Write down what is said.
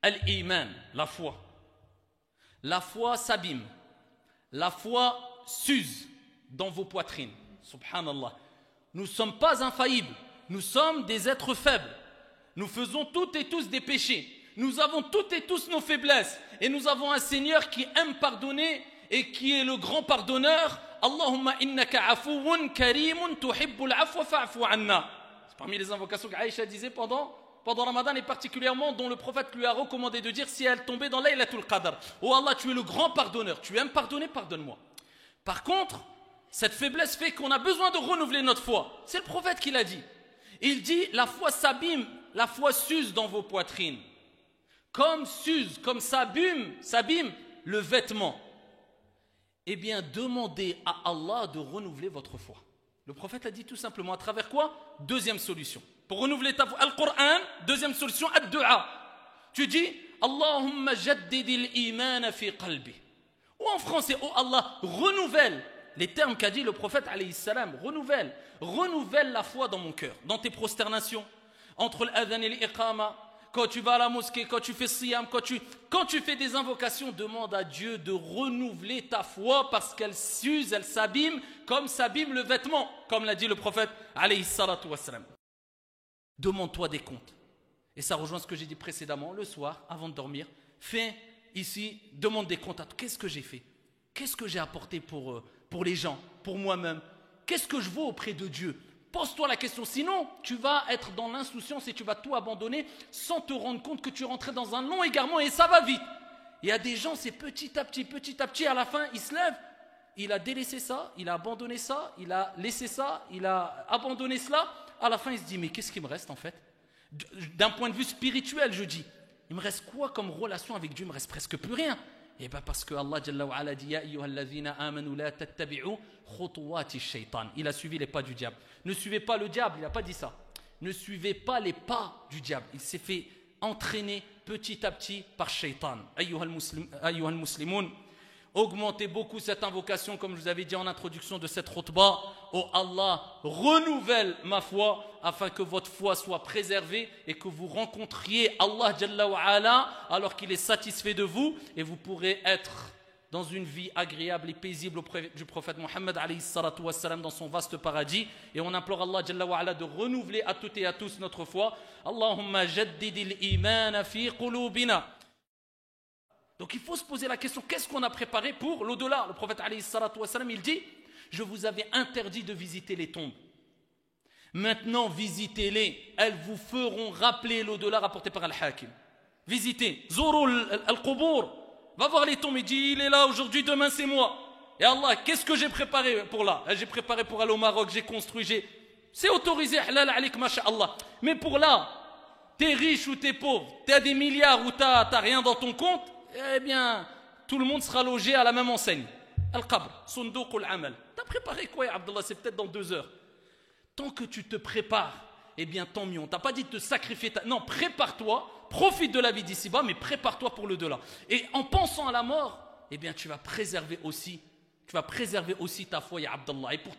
Al-Iman, la foi. La foi s'abîme. La foi s'use dans vos poitrines. Subhanallah. Nous ne sommes pas infaillibles. Nous sommes des êtres faibles. Nous faisons toutes et tous des péchés. Nous avons toutes et tous nos faiblesses. Et nous avons un Seigneur qui aime pardonner et qui est le grand pardonneur. Allahumma innaka afouun karimun tuhibbul afwa fa'fu anna. C'est parmi les invocations qu'Aïcha disait pendant Ramadan et particulièrement dont le prophète lui a recommandé de dire si elle tombait dans Laylatul Qadr. Oh Allah, tu es le grand pardonneur. Tu aimes pardonner, pardonne-moi. Par contre, cette faiblesse fait qu'on a besoin de renouveler notre foi. C'est le prophète qui l'a dit. Il dit la foi s'abîme, la foi s'use dans vos poitrines. Comme s'abîme le vêtement. Eh bien, demandez à Allah de renouveler votre foi. Le prophète a dit tout simplement à travers quoi? Deuxième solution. Pour renouveler ta foi, Al-Qur'an, deuxième solution, Ad-Du'a. Tu dis Allahumma jaddidil iman fi qalbi. Ou en français, oh Allah, renouvelle les termes qu'a dit le prophète alayhi salam, renouvelle la foi dans mon cœur, dans tes prosternations, entre l'adhan et l'iqama, quand tu vas à la mosquée, quand tu fais siyam, quand tu fais des invocations, demande à Dieu de renouveler ta foi parce qu'elle s'use, elle s'abîme comme s'abîme le vêtement, comme l'a dit le prophète alayhi salatu wassalam. Demande-toi des comptes. Et ça rejoint ce que j'ai dit précédemment, le soir, avant de dormir, fais ici, demande des comptes à toi. Qu'est-ce que j'ai fait? Qu'est-ce que j'ai apporté pour les gens, pour moi-même? Qu'est-ce que je vaux auprès de Dieu? Pose-toi la question, sinon tu vas être dans l'insouciance et tu vas tout abandonner sans te rendre compte que tu es rentré dans un long égarement et ça va vite. Il y a des gens, c'est petit à petit, à la fin, il se lève, il a délaissé ça, il a abandonné ça, il a laissé ça, il a abandonné cela. À la fin, il se dit, mais qu'est-ce qui me reste en fait? D'un point de vue spirituel, je dis, il me reste quoi comme relation avec Dieu? Il me reste presque plus rien. Et bien parce que Allah Jalla wa Ala dit Ya ayyuhalladhina amanu la tattabi'u khutuwati shaytan. Il a suivi les pas du diable. Ne suivez pas le diable, il n'a pas dit ça. Ne suivez pas les pas du diable. Il s'est fait entraîner petit à petit par shaytan. Ayyuhal muslimun, augmentez beaucoup cette invocation comme je vous avais dit en introduction de cette khutbah. Oh Allah, renouvelle ma foi afin que votre foi soit préservée et que vous rencontriez Allah Jalla wa Ala alors qu'il est satisfait de vous et vous pourrez être dans une vie agréable et paisible auprès du prophète Mohammed alayhi salatu wassalam dans son vaste paradis. Et on implore Allah Jalla wa Ala de renouveler à toutes et à tous notre foi. Allahumma jaddidil iman fi qulubina. Donc il faut se poser la question, qu'est-ce qu'on a préparé pour l'au-delà? Le prophète alayhi salatu wassalam, il dit, je vous avais interdit de visiter les tombes. Maintenant, visitez-les. Elles vous feront rappeler l'au-delà rapporté par Al-Hakim. Visitez. Zoro al-Qubur. Va voir les tombes. Il dit, il est là aujourd'hui, demain c'est moi. Et Allah, qu'est-ce que j'ai préparé pour là? J'ai préparé pour aller au Maroc, j'ai construit, c'est autorisé, halal alik, masha'Allah. Mais pour là, t'es riche ou t'es pauvre, t'as des milliards ou t'as rien dans ton compte, eh bien, tout le monde sera logé à la même enseigne. Al-Qabr, Sunduq al-Amal. T'as préparé quoi, Abdullah? C'est peut-être dans 2 heures. Tant que tu te prépares, eh bien, tant mieux. On t'a pas dit de te sacrifier. Non, prépare-toi, profite de la vie d'ici-bas, mais prépare-toi pour le delà. Et en pensant à la mort, eh bien, tu vas préserver aussi ta foi, ya Abdullah. Et pour